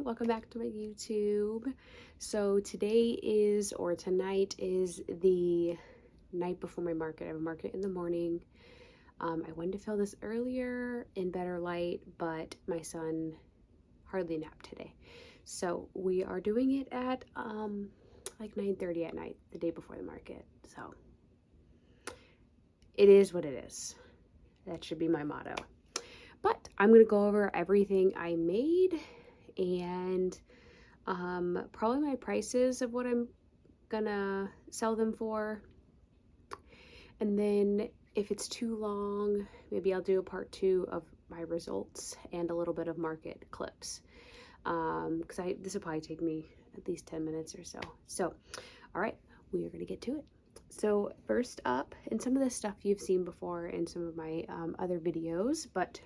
welcome back to my YouTube. So tonight is the night before my market. I have a market in the morning. I wanted to film this earlier in better light, but my son hardly napped today. So we are doing it at like 9:30 at night, the day before the market. So it is what it is. That should be my motto. But I'm going to go over everything I made and probably my prices of what I'm gonna sell them for. And then if it's too long, maybe I'll do a part 2 of my results and a little bit of market clips. Because this will probably take me at least 10 minutes or so. So, all right, we are going to get to it. So first up, and some of this stuff you've seen before in some of my other videos, but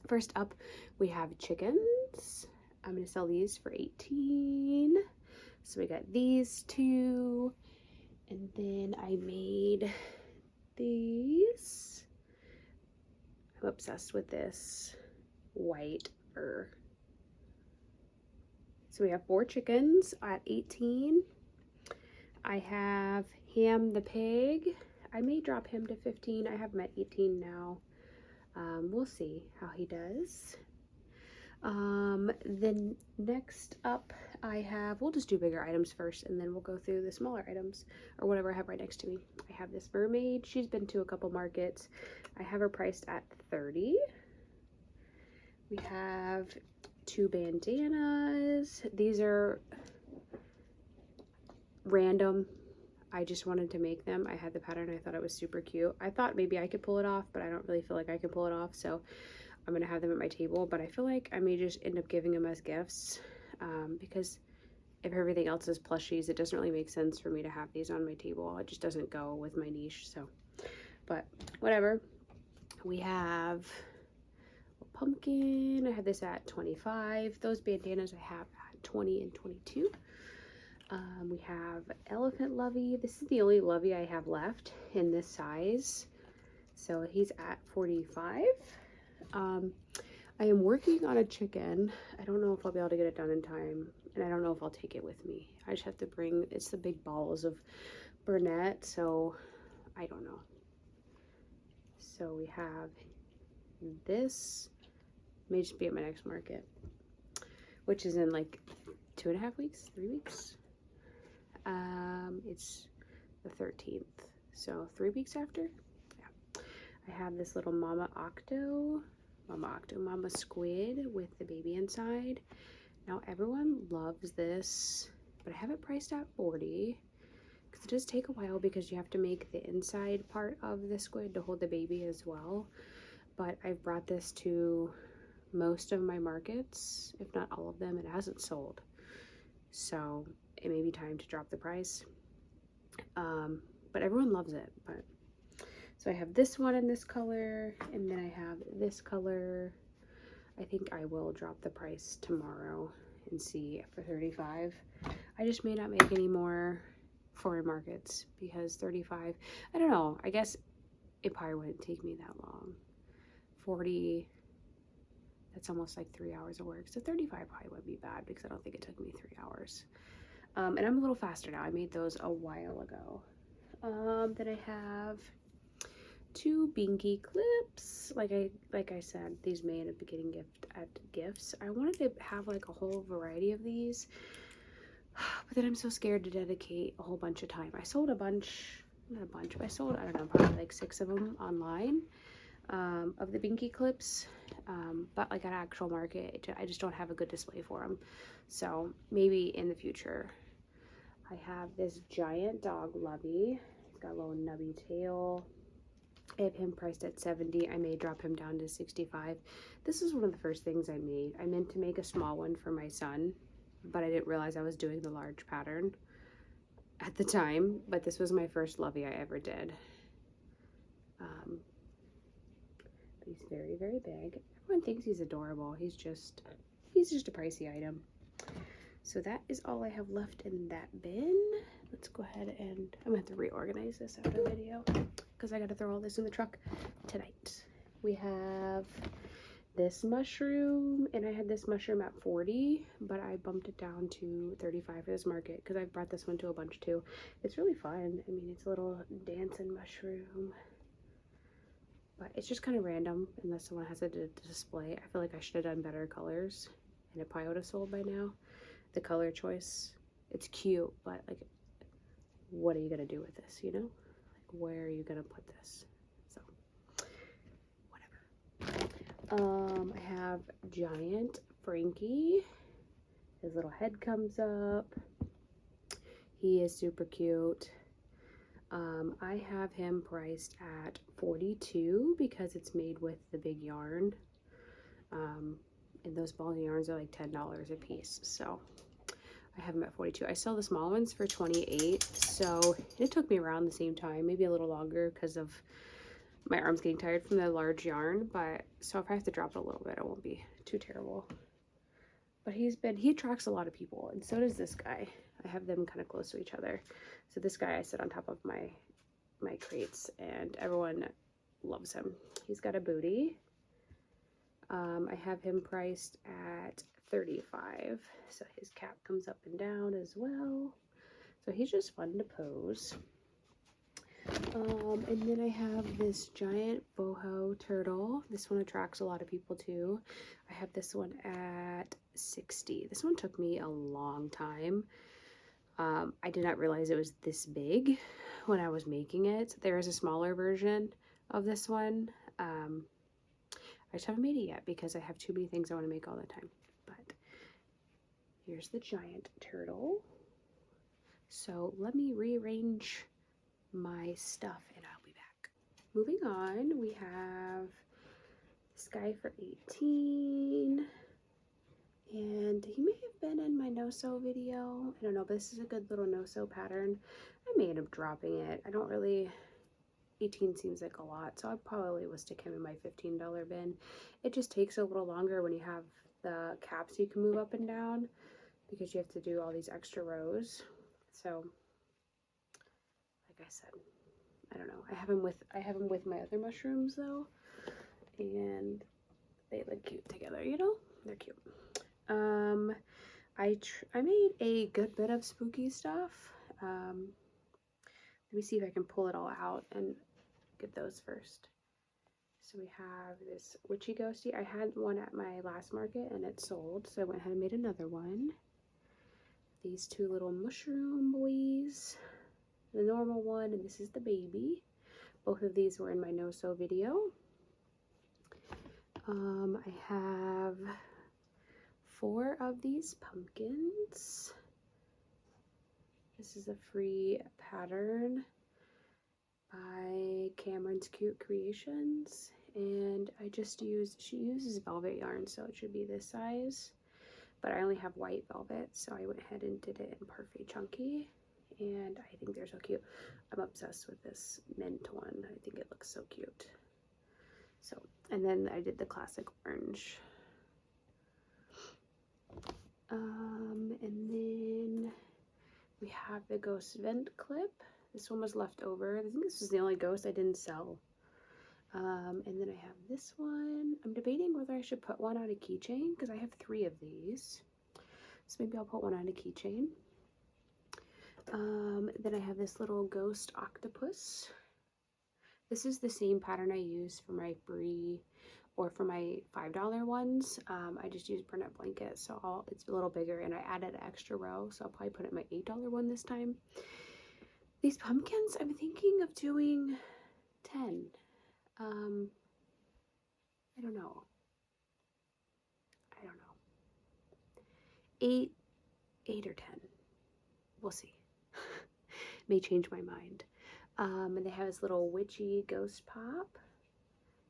first up we have chickens. I'm going to sell these for $18. So we got these two, and then I made these. I'm obsessed with this white fur. So we have 4 chickens at $18. I have Ham the pig. I may drop him to $15. I have him at $18 now. We'll see how he does. Then next up I have, we'll just do bigger items first and then we'll go through the smaller items or whatever I have right next to me. I have this mermaid. She's been to a couple markets. I have her priced at $30. We have 2 bandanas. These are random. I just wanted to make them. I had the pattern. I thought it was super cute. I thought maybe I could pull it off, but I don't really feel like I can pull it off. So I'm going to have them at my table, but I feel like I may just end up giving them as gifts because if everything else is plushies, it doesn't really make sense for me to have these on my table. It just doesn't go with my niche. So, but whatever. We have a pumpkin. I had this at 25. Those bandanas I have at 20 and 22. We have elephant lovey. This is the only lovey I have left in this size. So he's at 45. I am working on a chicken. I don't know if I'll be able to get it done in time, and I don't know if I'll take it with me. I just have to bring, it's the big balls of Burnett, so I don't know. So we have this, may just be at my next market, which is in like 2.5 weeks, 3 weeks. It's the 13th, so 3 weeks after. Yeah. I have this little mama squid with the baby inside. Now everyone loves this, but I have it priced at $40 because it does take a while because you have to make the inside part of the squid to hold the baby as well. But I've brought this to most of my markets, if not all of them. It hasn't sold, so it may be time to drop the price. But everyone loves it. But so I have this one in this color, and then I have this color. I think I will drop the price tomorrow and see for $35. I just may not make any more foreign markets because $35, I don't know, I guess it probably wouldn't take me that long. $40, that's almost like 3 hours of work. So $35 probably wouldn't be bad because I don't think it took me 3 hours. And I'm a little faster now. I made those a while ago. Then I have 2 binky clips. Like I said, these may end up getting gifts. I wanted to have like a whole variety of these, but then I'm so scared to dedicate a whole bunch of time. I sold a bunch, not a bunch, but I sold, I don't know, probably like 6 of them online of the binky clips. But like at actual market, I just don't have a good display for them. So maybe in the future. I have this giant dog lovey. He's got a little nubby tail. I have him priced at $70. I may drop him down to $65. This is one of the first things I made. I meant to make a small one for my son, but I didn't realize I was doing the large pattern at the time. But this was my first lovey I ever did. He's very, very big. Everyone thinks he's adorable. He's just a pricey item. So that is all I have left in that bin. Let's go ahead and I'm gonna have to reorganize this after the video because I gotta throw all this in the truck tonight. We have this mushroom, and I had this mushroom at 40, but I bumped it down to 35 for this market because I've brought this one to a bunch too. It's really fun. I mean, it's a little dancing mushroom, but it's just kind of random unless someone has it to display. I feel like I should have done better colors, and it probably would have sold by now. The color choice, it's cute, but like, what are you gonna do with this, you know? Like, where are you gonna put this? So whatever. I have Giant Frankie. His little head comes up. He is super cute. I have him priced at $42 because it's made with the big yarn. And those ball yarns are like $10 a piece. So I have them at 42. I sell the small ones for 28. So it took me around the same time, maybe a little longer because of my arms getting tired from the large yarn. But so if I have to drop it a little bit, it won't be too terrible. But he attracts a lot of people, and so does this guy. I have them kind of close to each other. So this guy, I sit on top of my crates, and everyone loves him. He's got a booty. I have him priced at $35. So his cap comes up and down as well. So he's just fun to pose. And then I have this giant boho turtle. This one attracts a lot of people too. I have this one at $60. This one took me a long time. I did not realize it was this big when I was making it. There is a smaller version of this one. I just haven't made it yet because I have too many things I want to make all the time. But here's the giant turtle. So let me rearrange my stuff and I'll be back. Moving on, we have this guy for 18, and he may have been in my no-sew video. I don't know, but this is a good little no-sew pattern. I may end up dropping it. I don't really, 18 seems like a lot, so I probably will stick him in my $15 bin. It just takes a little longer when you have the caps you can move up and down because you have to do all these extra rows. So like I said, I don't know. I have him with my other mushrooms though, and they look cute together. You know, they're cute. I made a good bit of spooky stuff. Let me see if I can pull it all out and get those first. So we have this witchy ghosty. I had one at my last market and it sold, so I went ahead and made another one. These two little mushroom boys. The normal one, and this is the baby. Both of these were in my no-sew video. I have 4 of these pumpkins. This is a free pattern by Cameron's Cute Creations, and she uses velvet yarn, so it should be this size, but I only have white velvet, so I went ahead and did it in Parfait Chunky. And I think they're so cute. I'm obsessed with this mint one. I think it looks so cute. So, and then I did the classic orange. And then we have the ghost vent clip. This one was left over. I think this was the only ghost I didn't sell. And then I have this one. I'm debating whether I should put one on a keychain because I have 3 of these. So maybe I'll put one on a keychain. Then I have this little ghost octopus. This is the same pattern I use for my free or for my $5 ones. I just use Burnett blanket, so it's a little bigger, and I added an extra row, so I'll probably put it in my $8 one this time. These pumpkins, I'm thinking of doing 10. I don't know. 8 or 10. We'll see. May change my mind. And they have this little witchy ghost pop.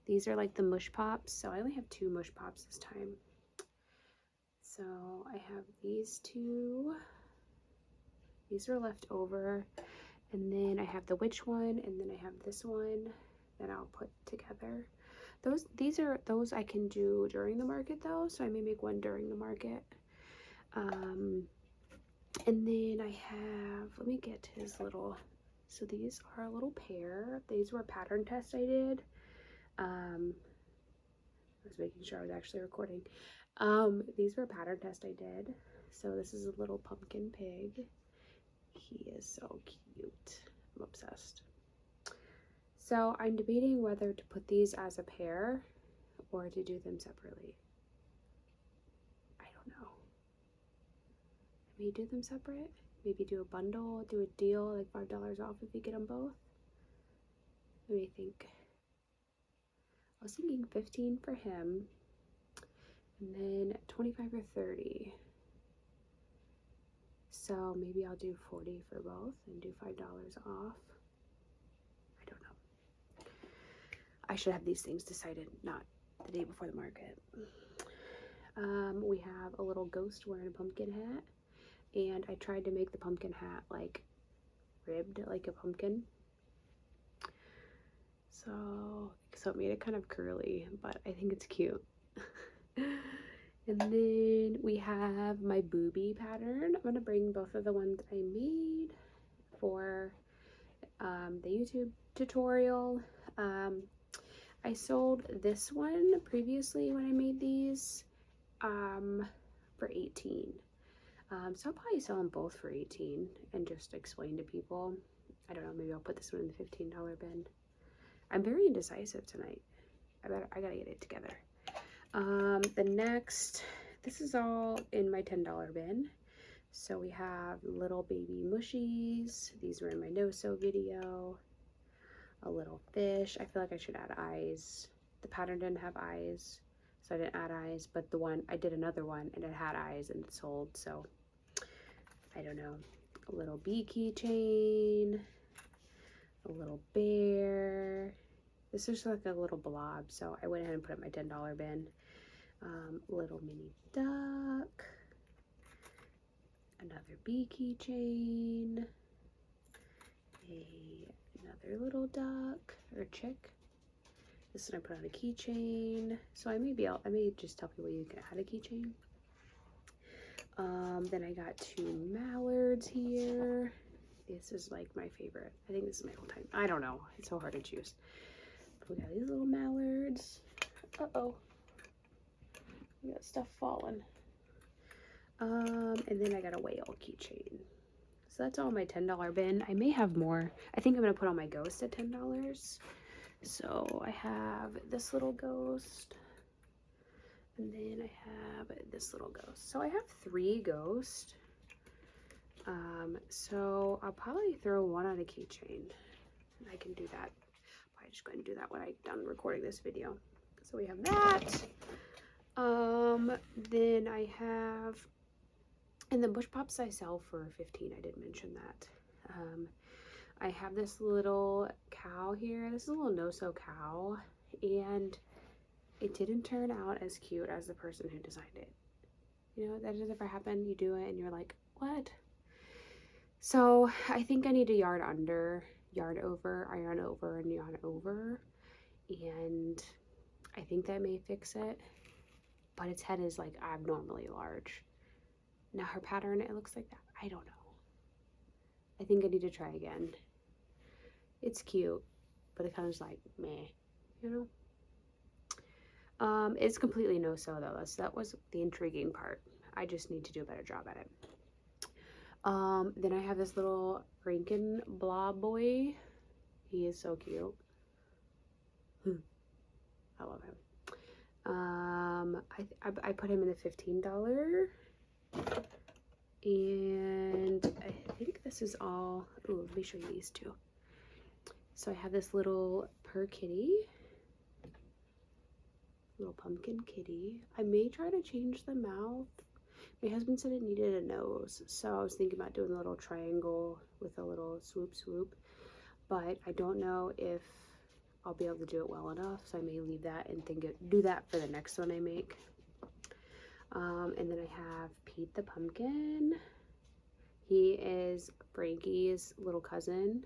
These are like the mush pops, so I only have 2 mush pops this time. So I have these 2. These are left over, and then I have the witch one, and then I have this one that I'll put together. Those I can do during the market though, so I may make one during the market. And then I have, let me get his little, so these are a little pair. These were a pattern test I did. I was making sure I was actually recording. These were a pattern test I did. So this is a little pumpkin pig. He is so cute. I'm obsessed. So I'm debating whether to put these as a pair or to do them separately. I don't know. I may do them separate. Maybe do a bundle, do a deal, like $5 off if you get them both. Let me think. I was thinking 15 for him, and then 25 or 30. So maybe I'll do 40 for both and do $5 off. I don't know. I should have these things decided, not the day before the market. We have a little ghost wearing a pumpkin hat, and I tried to make the pumpkin hat like ribbed like a pumpkin. So it made it kind of curly, but I think it's cute. And then we have my booby pattern. I'm gonna bring both of the ones I made for the YouTube tutorial. I sold this one previously when I made these for 18. So I'll probably sell them both for 18 and just explain to people. I don't know, maybe I'll put this one in the $15 bin. I'm very indecisive tonight. I gotta get it together. The next, this is all in my $10 bin. So we have little baby mushies. These were in my no-sew video. A little fish. I feel like I should add eyes. The pattern didn't have eyes, so I didn't add eyes, but the one, I did another one and it had eyes and it sold, so I don't know. A little bee keychain. A little bear. This is like a little blob, so I went ahead and put it in my $10 bin. Little mini duck. Another bee keychain. Another little duck or chick. This one I put on a keychain. So I may just tell people you can add a keychain. Then I got 2 mallards here. This is like my favorite. I think this is my whole time. I don't know. It's so hard to choose. We got these little mallards. Uh-oh. We got stuff falling. And then I got a whale keychain. So that's all my $10 bin. I may have more. I think I'm going to put on my ghost at $10. So I have this little ghost. And then I have this little ghost. So I have 3 ghosts. So I'll probably throw one on a keychain. I can do that. I'm just going to do that when I'm done recording this video. So we have that. Then I have, and the bush pops I sell for 15. I did mention that. I have this little cow here. This is a little no-sew cow, and it didn't turn out as cute as the person who designed it. You know, that has ever happened. You do it and you're like, what? So I think I need to yarn over, iron over, and yarn over, and I think that may fix it. But its head is like abnormally large. Now her pattern, it looks like that. I don't know. I think I need to try again. It's cute, but it kind of is like meh, you know. It's completely no-sew though. That was the intriguing part. I just need to do a better job at it. Then I have this little Franken blob boy. He is so cute. I love him. I put him in the $15, and I think this is all. Ooh, let me show you these two. So I have this little purr kitty, little pumpkin kitty. I may try to change the mouth. My husband said it needed a nose, so I was thinking about doing a little triangle with a little swoop swoop, but I don't know if I'll be able to do it well enough, so I may leave that and do that for the next one I make. And then I have Pete the pumpkin. He is Frankie's little cousin.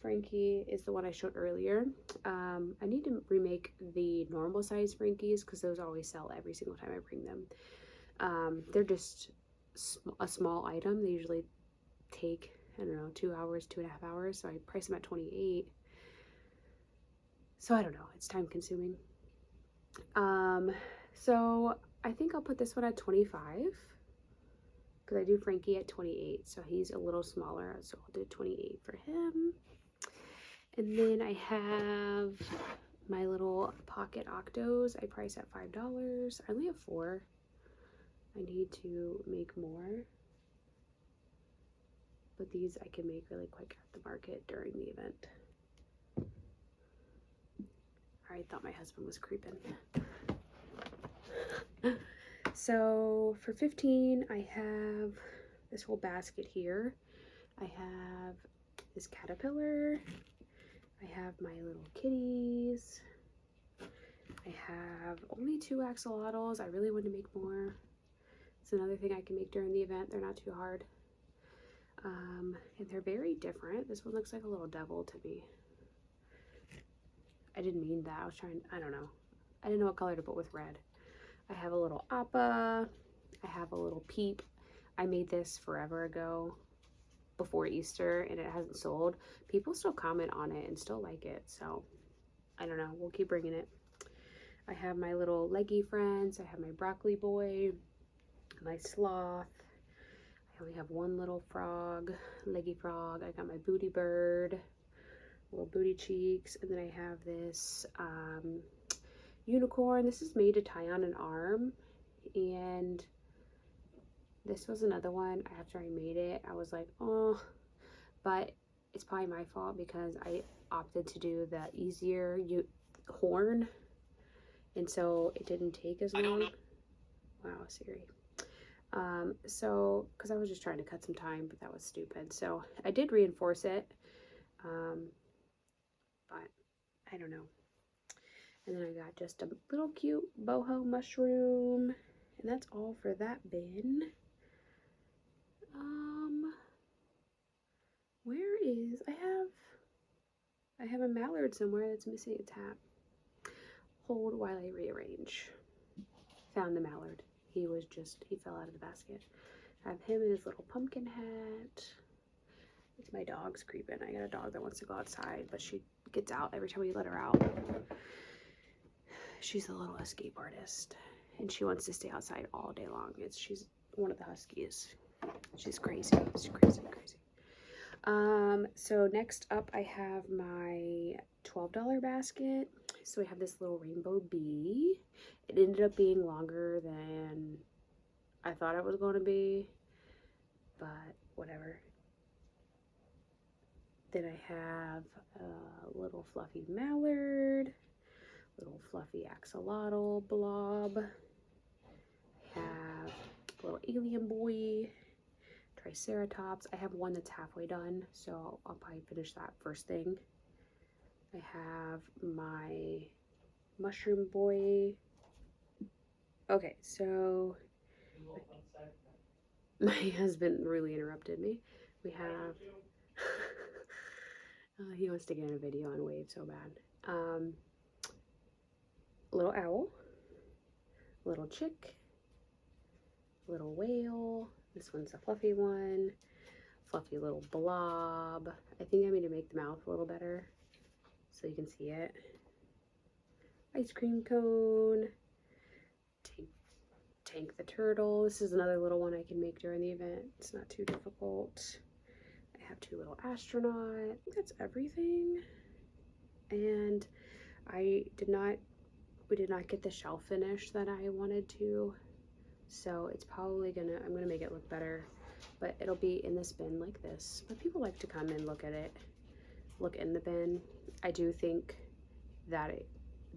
Frankie is the one I showed earlier. I need to remake the normal size Frankies because those always sell every single time I bring them. They're just a small item. They usually take, I don't know, 2 hours, 2.5 hours, so I price them at $28. So I don't know, it's time consuming. So I think I'll put this one at 25 because I do Frankie at 28, so he's a little smaller, so I'll do 28 for him. And then I have my little pocket octos. I price at $5. I only have 4. I need to make more, but these I can make really quick at the market during the event. I thought my husband was creeping. So for 15, I have this whole basket here. I have this caterpillar. I have my little kitties. I have only 2 axolotls. I really want to make more. It's another thing I can make during the event. They're not too hard. And they're very different. This one looks like a little devil to me. I didn't mean that. I was trying, I don't know. I didn't know what color to put with red. I have a little appa. I have a little peep. I made this forever ago, before Easter, and it hasn't sold. People still comment on it and still like it, so I don't know. We'll keep bringing it. I have my little leggy friends. I have my broccoli boy, my sloth. I only have one little frog, leggy frog. I got my booty bird, little booty cheeks, and then I have this unicorn. This is made to tie on an arm, and this was another one. After I made it, I was like, oh, but it's probably my fault because I opted to do the easier horn, and so it didn't take as long. Wow, Siri. So, because I was just trying to cut some time, but that was stupid. So I did reinforce it, but I don't know. And then I got just a little cute boho mushroom, and that's all for that bin. Where is, I have a mallard somewhere that's missing a tap. Hold while I rearrange. Found the mallard. He fell out of the basket. I have him in his little pumpkin hat. It's my dog's creeping. I got a dog that wants to go outside, but she gets out every time we let her out. She's a little escape artist, and she wants to stay outside all day long. She's one of the huskies. She's crazy. She's crazy. So next up I have my $12 basket. So we have this little rainbow bee. It ended up being longer than I thought it was going to be, but whatever. Then I have a little fluffy mallard, little fluffy axolotl blob. I have a little alien boy, triceratops. I have one that's halfway done, so I'll probably finish that first thing. I have my mushroom boy. Okay, so my husband really interrupted me. We have he wants to get in a video on Wave so bad. Little owl, little chick, little whale. This one's a fluffy one. Fluffy little blob. I think I need to make the mouth a little better so you can see it. Ice cream cone. Tank the turtle. This is another little one I can make during the event. It's not too difficult. I have 2 little astronauts. I think that's everything. And we did not get the shelf finish that I wanted to. So it's probably I'm gonna make it look better, but it'll be in this bin like this. But people like to come and look at it, look in the bin. I do think that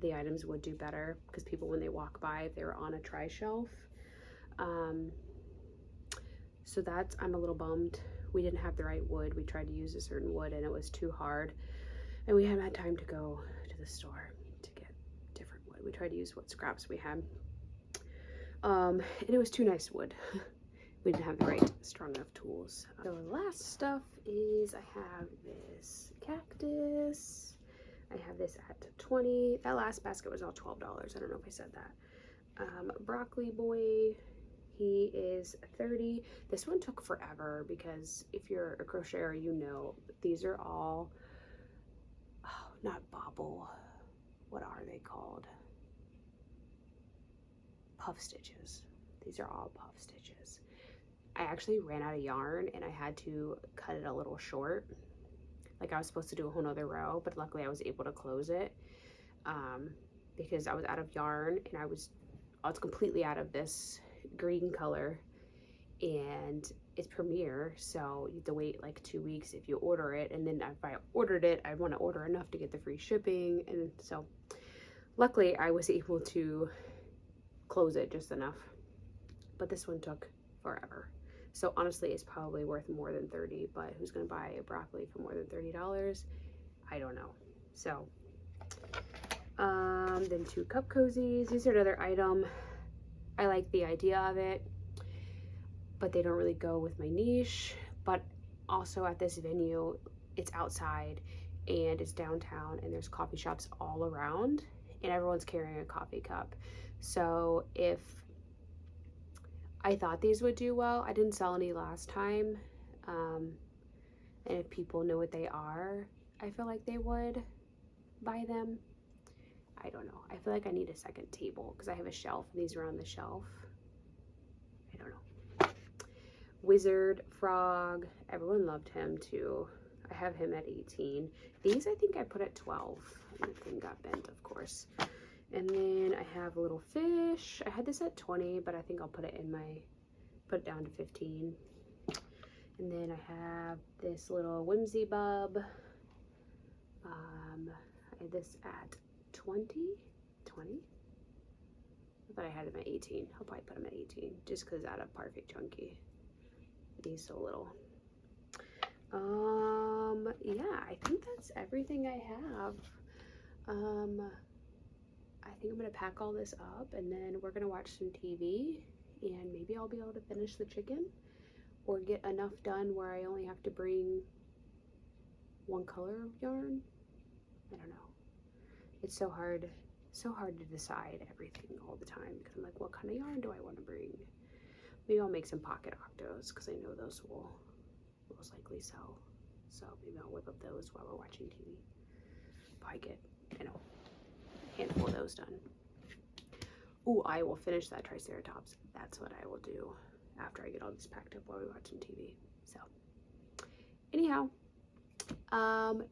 the items would do better because people, when they walk by, if they were on a try shelf. So I'm a little bummed. We didn't have the right wood. We tried to use a certain wood and it was too hard, and we haven't had time to go to the store to get different wood. We tried to use what scraps we had. And it was too nice wood. We didn't have the right strong enough tools. The last stuff is I have this cactus. I have this at 20. That last basket was all $12. I don't know if I said that. Broccoli boy, he is 30. This one took forever because if you're a crocheter, you know these are all, not bobble. What are they called? puff stitches. These are all puff stitches. I actually ran out of yarn and I had to cut it a little short. Like I was supposed to do a whole nother row, but luckily I was able to close it because I was out of yarn and I was completely out of this green color, and it's Premier, so you have to wait like 2 weeks if you order it, and then if I ordered it, I want to order enough to get the free shipping, and so luckily I was able to close it just enough, but this one took forever. So honestly, it's probably worth more than 30, but who's gonna buy a broccoli for more than $30? I don't know. So then 2 cup cozies. These are another item. I like the idea of it, but they don't really go with my niche. But also at this venue, it's outside and it's downtown and there's coffee shops all around and everyone's carrying a coffee cup. So if I thought these would do well, I didn't sell any last time, and if people know what they are, I feel like they would buy them. I don't know. I feel like I need a second table because I have a shelf and these are on the shelf. I don't know. Wizard frog. Everyone loved him too. I have him at 18. These I think I put at 12. And the thing got bent, of course. And then I have a little fish. I had this at 20, but I think I'll put it down to 15. And then I have this little whimsy bub. I had this at 20. I thought I had him at 18. I'll probably put him at 18 just because out of Perfect Chunky. He's so little. Yeah, I think that's everything I have. I think I'm gonna pack all this up and then we're gonna watch some TV and maybe I'll be able to finish the chicken or get enough done where I only have to bring one color of yarn. I don't know. It's so hard to decide everything all the time because I'm like, what kind of yarn do I want to bring? Maybe I'll make some pocket octos because I know those will most likely sell. So maybe I'll whip up those while we're watching TV. Probably get, a handful of those done. Ooh, I will finish that Triceratops. That's what I will do after I get all this packed up while we watch some TV. So anyhow,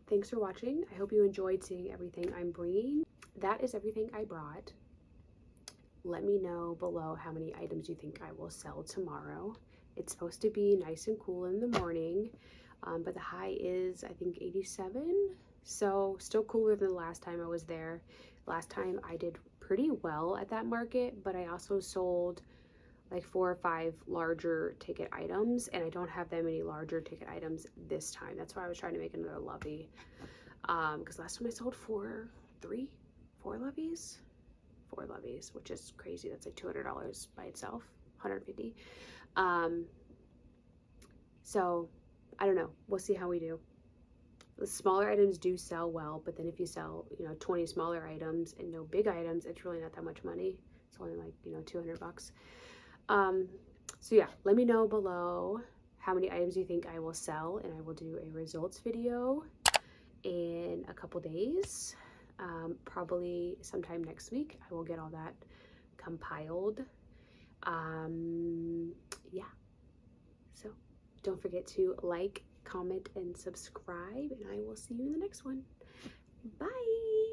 thanks for watching. I hope you enjoyed seeing everything I'm bringing. That is everything I brought. Let me know below how many items you think I will sell tomorrow. It's supposed to be nice and cool in the morning, but the high is, I think, 87. So still cooler than the last time I was there. Last time I did pretty well at that market, but I also sold like 4 or 5 larger ticket items, and I don't have that many larger ticket items this time. That's why I was trying to make another lovey, because last time I sold 4 loveys, which is crazy. That's like $200 by itself, $150. So I don't know, we'll see how we do. The smaller items do sell well, but then if you sell 20 smaller items and no big items, it's really not that much money. It's only like $200. So yeah, let me know below how many items you think I will sell, and I will do a results video in a couple days. Probably sometime next week. I will get all that compiled. Yeah, so don't forget to like, comment, and subscribe, and I will see you in the next one. Bye.